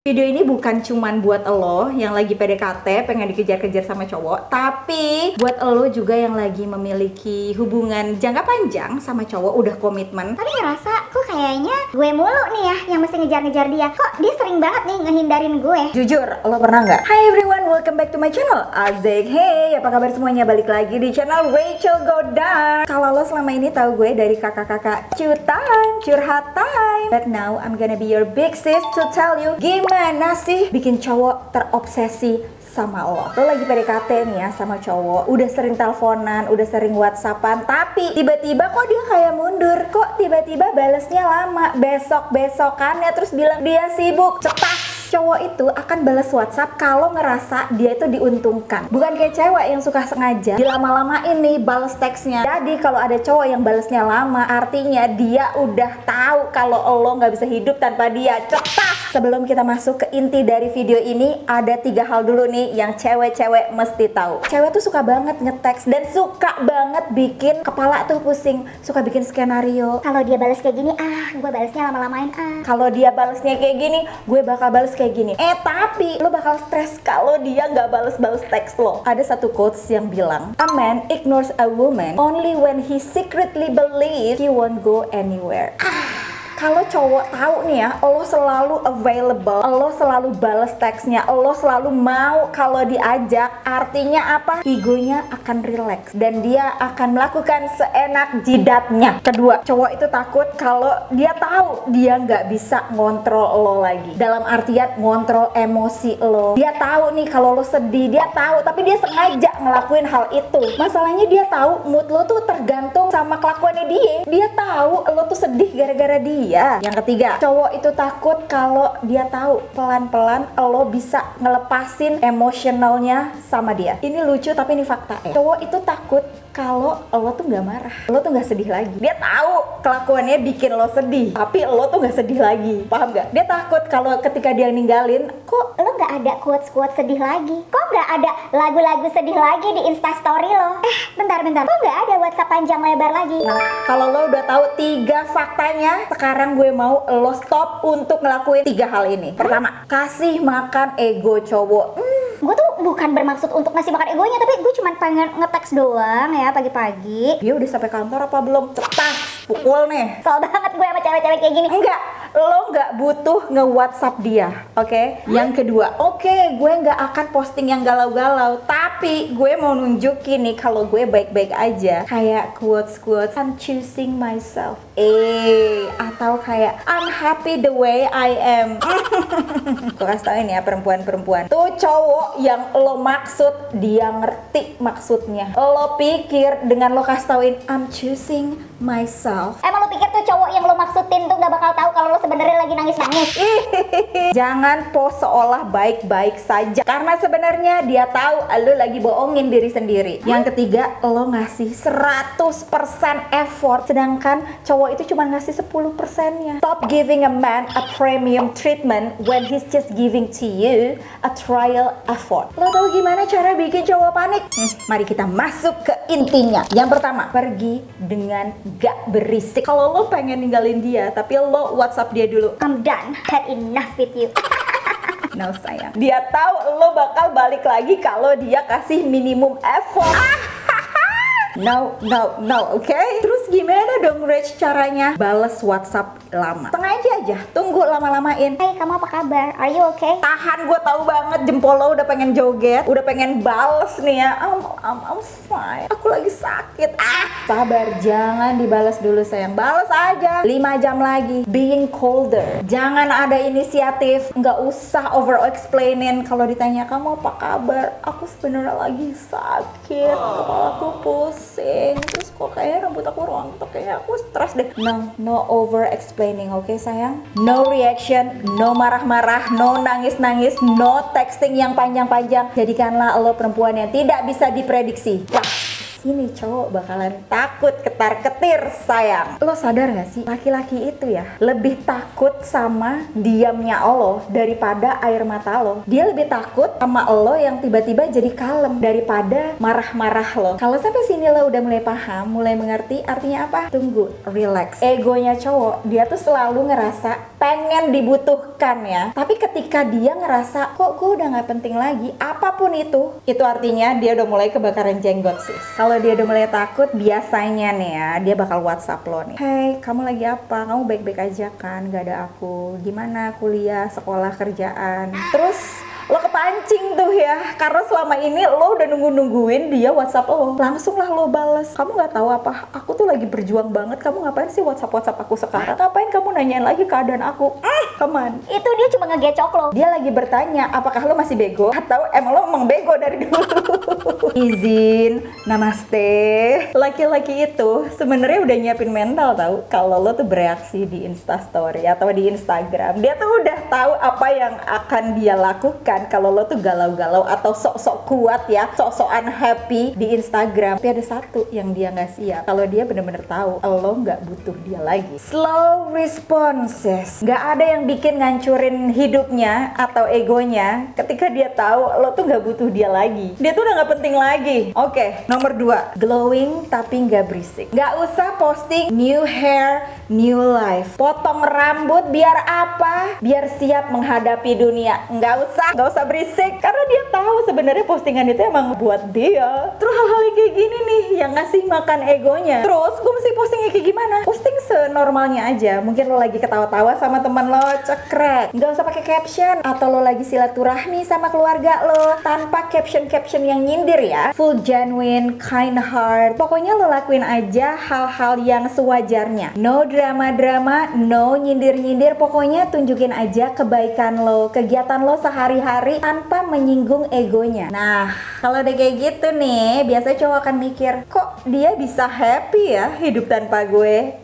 Video ini bukan cuman buat lo yang lagi PDKT pengen dikejar-kejar sama cowok, tapi buat lo juga yang lagi memiliki hubungan jangka panjang sama cowok, udah komitmen. Tapi ngerasa kok kayaknya gue mulu nih ya yang mesti ngejar-ngejar dia. Kok dia sering banget nih ngehindarin gue. Jujur, lo pernah nggak? Hi everyone, welcome back to my channel. Asik, hey, apa kabar semuanya? Balik lagi di channel Rachel Godang. Kalau lo selama ini tahu gue dari kakak-kakak cutan, curhat time, but now I'm gonna be your big sis to tell you gimana sih bikin cowok terobsesi sama lo. Lo lagi PDKT nih ya sama cowok, udah sering teleponan, udah sering whatsappan, tapi tiba-tiba kok dia kayak mundur, kok tiba-tiba balesnya lama, besok-besokannya terus bilang dia sibuk. Cepat! Cowok itu akan balas WhatsApp kalau ngerasa dia itu diuntungkan. Bukan kayak cewek yang suka sengaja dilama-lamain nih balas teksnya. Jadi kalau ada cowok yang balesnya lama, artinya dia udah tahu kalau lo nggak bisa hidup tanpa dia. Cepat! Sebelum kita masuk ke inti dari video ini, ada 3 hal dulu nih yang cewek-cewek mesti tahu. Cewek tuh suka banget ngeteks dan suka banget bikin kepala tuh pusing, suka bikin skenario. Kalau dia balas kayak gini, gue balasnya lama-lamain. Kalau dia balesnya kayak gini, gue bakal bales kayak gini. Tapi lo bakal stres kalau dia nggak bales-bales teks lo. Ada satu quotes yang bilang, a man ignores a woman only when he secretly believes he won't go anywhere. Kalau cowok tahu nih ya, lo selalu available, lo selalu balas teksnya, lo selalu mau kalau diajak, artinya apa? Egonya akan relax dan dia akan melakukan seenak jidatnya. Kedua, cowok itu takut kalau dia tahu dia nggak bisa ngontrol lo lagi. Dalam artian ngontrol emosi lo. Dia tahu nih kalau lo sedih, dia tahu, tapi dia sengaja ngelakuin hal itu. Masalahnya dia tahu mood lo tuh tergantung sama kelakuannya dia. Dia tahu lo tuh sedih gara-gara dia. Yang ketiga, cowok itu takut kalau dia tahu pelan-pelan lo bisa ngelepasin emosionalnya sama dia. Ini lucu tapi ini fakta ya. Cowok itu takut kalau lo tuh nggak marah, lo tuh nggak sedih lagi. Dia tahu kelakuannya bikin lo sedih, tapi lo tuh nggak sedih lagi. Paham nggak? Dia takut kalau ketika dia ninggalin, kok Lo nggak ada quotes-quotes sedih lagi? Kok nggak ada lagu-lagu sedih lagi di Instastory lo? Bentar. Kok nggak ada WhatsApp panjang lebar lagi? Nah, kalau lo udah tahu 3 faktanya, sekarang gue mau lo stop untuk ngelakuin 3 hal ini. Pertama, kasih makan ego cowok. Gue tuh bukan bermaksud untuk ngasih makan egonya, tapi gue cuma pengen ngeteks doang ya pagi-pagi. Dia udah sampai kantor apa belum? Cepat, pukul nih. Kesel banget gue sama cewek-cewek kayak gini. Enggak, lo nggak butuh nge-WhatsApp dia, oke? Yang kedua, gue nggak akan posting yang galau-galau, tapi gue mau nunjukin nih kalau gue baik-baik aja. Kayak quotes-quotes, I'm choosing myself. Atau kayak I'm happy the way I am. Gue kasih tau ini ya perempuan-perempuan. Tuh cowok yang lo maksud, dia ngerti maksudnya. Lo pikir dengan lo kasih tauin I'm choosing myself. Emang lo pikir tuh cowok yang lo maksudin tuh gak bakal tahu kalau lo sebenarnya lagi nangis-nangis? Jangan pose seolah baik-baik saja, karena sebenarnya dia tahu lo lagi bohongin diri sendiri. Yang ketiga, lo ngasih 100% effort, sedangkan cowok itu cuma ngasih 10%-nya. Stop giving a man a premium treatment when he's just giving to you a trial effort. Lo tahu gimana cara bikin cowok panik? Mari kita masuk ke intinya. Yang pertama, pergi dengan gak berisik. Kalau lo pengen ninggalin dia, tapi lo WhatsApp dia dulu. I'm done, had enough with you. No sayang, dia tahu lo bakal balik lagi kalau dia kasih minimum effort. No, oke? Terus gimana dong Rach caranya? Bales WhatsApp lama. Sengaja aja, tunggu lama-lamain. Hey, kamu apa kabar? Are you okay? Tahan, gue tahu banget jempol lo udah pengen joget, udah pengen bales nih ya. I'm fine, aku lagi sakit. Sabar, jangan dibalas dulu sayang. Bales aja, 5 jam lagi. Being colder. Jangan ada inisiatif, nggak usah over explainin. Kalau ditanya kamu apa kabar, aku sebenarnya lagi sakit, kepalaku pusing, terus kok kayak rambut aku rontok, kayak aku stres deh. No over explaining, oke sayang? No reaction, no marah-marah, no nangis-nangis, no texting yang panjang-panjang. Jadikanlah lo perempuan yang tidak bisa diprediksi. Ini cowok bakalan takut ketar-ketir sayang. Lo sadar gak sih, laki-laki itu ya lebih takut sama diamnya lo daripada air mata lo. Dia lebih takut sama lo yang tiba-tiba jadi kalem daripada marah-marah lo. Kalau sampai sini lo udah mulai paham, mulai mengerti, artinya apa? Tunggu, relax. Egonya cowok, dia tuh selalu ngerasa pengen dibutuhkan ya. Tapi ketika dia ngerasa kok gue udah nggak penting lagi, apapun itu artinya dia udah mulai kebakaran jenggot sis. Kalau dia udah mulai takut, biasanya nih ya, dia bakal WhatsApp lo nih. Hey, kamu lagi apa? Kamu baik-baik aja kan? Gak ada aku. Gimana kuliah, sekolah, kerjaan? Terus lo kepancing tuh ya, karena selama ini lo udah nungguin dia WhatsApp lo, langsung lah lo bales. Kamu nggak tahu apa? Aku tuh lagi berjuang banget. Kamu ngapain sih WhatsApp aku sekarang? Ngapain kamu nanyain lagi keadaan aku? Come on. Itu dia cuma ngegecok lo. Dia lagi bertanya, apakah lo masih bego? Atau emang lo emang bego dari dulu? Izin, namaste. Laki-laki itu sebenarnya udah nyiapin mental tahu kalau lo tuh bereaksi di Instastory atau di Instagram. Dia tuh udah tahu apa yang akan dia lakukan kalau lo tuh galau-galau atau sok-sok kuat ya, sok-sokan happy di Instagram. Tapi ada satu yang dia nggak siap, kalau dia bener-bener tahu lo nggak butuh dia lagi. Slow responses. Nggak ada yang bikin ngancurin hidupnya atau egonya ketika dia tahu lo tuh nggak butuh dia lagi. Dia tuh udah nggak penting lagi. Oke, nomor 2, glowing tapi nggak berisik. Nggak usah posting new hair, new life. Potong rambut biar apa? Biar siap menghadapi dunia. Nggak usah berisik, karena dia tahu sebenarnya postingan itu emang buat dia. Terus hal-hal kayak gini nih yang ngasih makan egonya. Terus gue mesti postingnya kayak gimana? Posting senormalnya aja. Mungkin lo lagi ketawa-tawa sama teman lo, cekrek, nggak usah pakai caption. Atau lo lagi silaturahmi sama keluarga lo tanpa caption yang nyindir ya. Full genuine, kind heart. Pokoknya lo lakuin aja hal-hal yang sewajarnya. No drama-drama, no nyindir-nyindir. Pokoknya tunjukin aja kebaikan lo, kegiatan lo sehari-hari tanpa menyinggung egonya. Nah, kalau udah kayak gitu nih, biasanya cowok akan mikir, kok dia bisa happy ya hidup tanpa gue?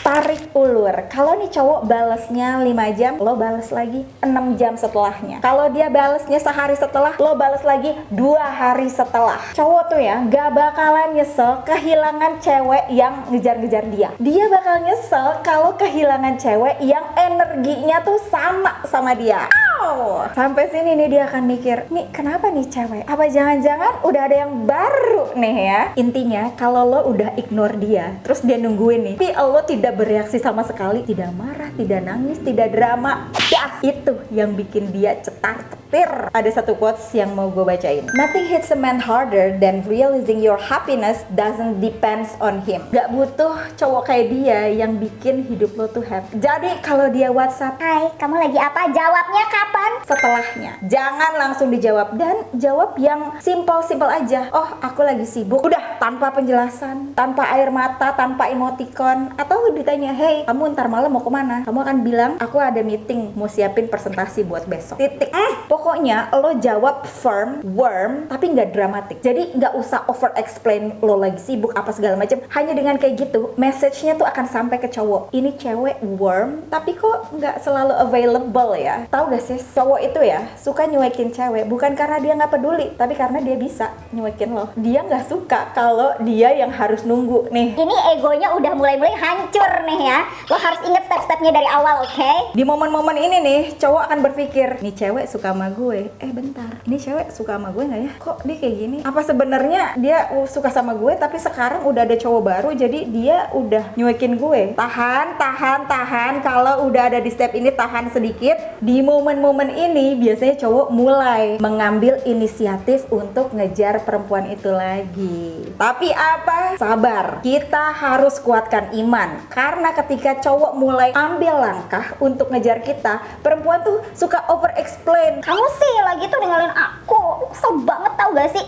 Tarik ulur. Kalau nih cowok balesnya 5 jam, lo bales lagi 6 jam setelahnya. Kalau dia balesnya sehari setelah, lo bales lagi 2 hari setelah. Cowok tuh ya gak bakalan nyesel kehilangan cewek yang ngejar-ngejar dia. Dia bakal nyesel kalau kehilangan cewek yang energinya tuh sama dia. Sampai sini nih dia akan mikir, nih kenapa nih cewek? Apa jangan-jangan udah ada yang baru nih ya? Intinya kalau lo udah ignore dia, terus dia nungguin nih, tapi lo tidak bereaksi sama sekali, tidak marah, tidak nangis, tidak drama, itu yang bikin dia cetar-cetir. Ada satu quotes yang mau gue bacain. Nothing hits a man harder than realizing your happiness doesn't depends on him. Gak butuh cowok kayak dia yang bikin hidup lo tuh happy. Jadi kalau dia WhatsApp, Hai, kamu lagi apa? Jawabnya kapan? Setelahnya. Jangan langsung dijawab, dan jawab yang simple-simple aja. Oh, aku lagi sibuk. Udah, tanpa penjelasan, tanpa air mata, tanpa emoticon. Atau ditanya, hey, kamu ntar malam mau kemana? Kamu akan bilang, aku ada meeting, mau siapin presentasi buat besok. Titik. Pokoknya lo jawab firm, warm, tapi nggak dramatik. Jadi nggak usah over explain lo lagi sibuk apa segala macam. Hanya dengan kayak gitu, message-nya tuh akan sampai ke cowok. Ini cewek warm, tapi kok nggak selalu available ya? Tahu gak sih, cowok itu ya suka nyuekin cewek bukan karena dia nggak peduli, tapi karena dia bisa nyuekin lo. Dia nggak suka kalau dia yang harus nunggu nih. Ini egonya udah mulai hancur nih ya. Lo harus inget step-stepnya dari awal, oke? Di momen-momen ini nih, cowok akan berpikir, nih cewek suka sama gue. Bentar, ini cewek suka sama gue nggak ya? Kok dia kayak gini? Apa sebenarnya dia suka sama gue, tapi sekarang udah ada cowok baru, jadi dia udah nyuekin gue? Tahan. Kalau udah ada di step ini, tahan sedikit. Di momen-momen ini, biasanya cowok mulai mengambil inisiatif untuk ngejar perempuan itu lagi. Tapi apa? Sabar. Kita harus kuatkan iman. Karena ketika cowok mulai ambil langkah untuk ngejar kita, perempuan tuh suka over explain. Kamu sih lagi tuh ninggalin aku. Kesel banget tau gak sih?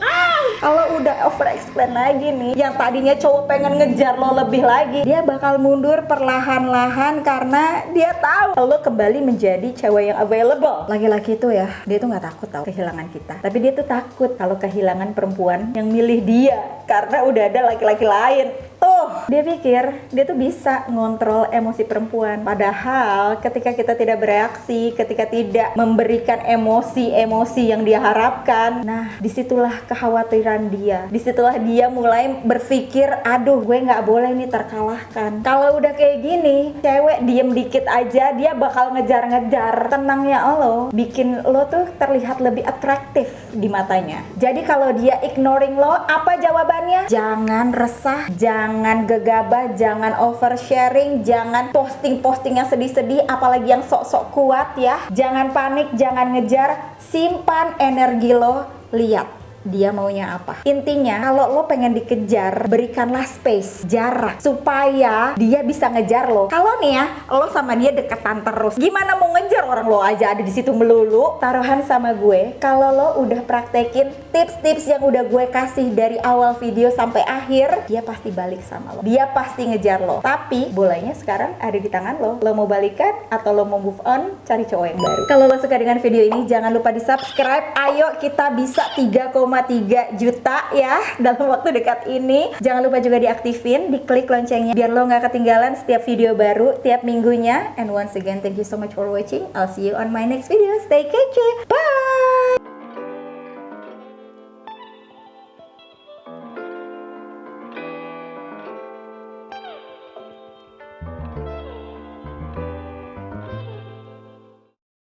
Kalau udah over explain lagi nih, yang tadinya cowok pengen ngejar lo lebih lagi, dia bakal mundur perlahan-lahan karena dia tahu lo kembali menjadi cewek yang available. Laki-laki itu ya, dia tuh nggak takut tau kehilangan kita, tapi dia tuh takut kalau kehilangan perempuan yang milih dia karena udah ada laki-laki lain. Dia pikir dia tuh bisa ngontrol emosi perempuan. Padahal ketika kita tidak bereaksi, ketika tidak memberikan emosi-emosi yang dia harapkan, nah disitulah kekhawatiran dia. Disitulah dia mulai berpikir, aduh gue nggak boleh nih terkalahkan. Kalau udah kayak gini, cewek diem dikit aja dia bakal ngejar-ngejar. Tenangnya lo, bikin lo tuh terlihat lebih atraktif di matanya. Jadi kalau dia ignoring lo, apa jawabannya? Jangan resah, jangan gegabah, jangan oversharing, jangan posting-posting yang sedih-sedih, apalagi yang sok-sok kuat ya. Jangan panik, jangan ngejar, simpan energi lo, lihat dia maunya apa. Intinya kalau lo pengen dikejar, berikanlah space, jarak, supaya dia bisa ngejar lo. Kalau nih ya, lo sama dia deketan terus, gimana mau ngejar orang lo aja ada di situ melulu. Taruhan sama gue, kalau lo udah praktekin tips-tips yang udah gue kasih dari awal video sampai akhir, dia pasti balik sama lo, dia pasti ngejar lo. Tapi bolanya sekarang ada di tangan lo. Lo mau balikan atau lo mau move on, cari cowok yang baru. Kalau lo suka dengan video ini, jangan lupa di subscribe. Ayo kita bisa 3,3 juta ya dalam waktu dekat ini. Jangan lupa juga diaktifin, diklik loncengnya biar lo nggak ketinggalan setiap video baru tiap minggunya. And once again, thank you so much for watching. I'll see you on my next video. Stay kece. Bye.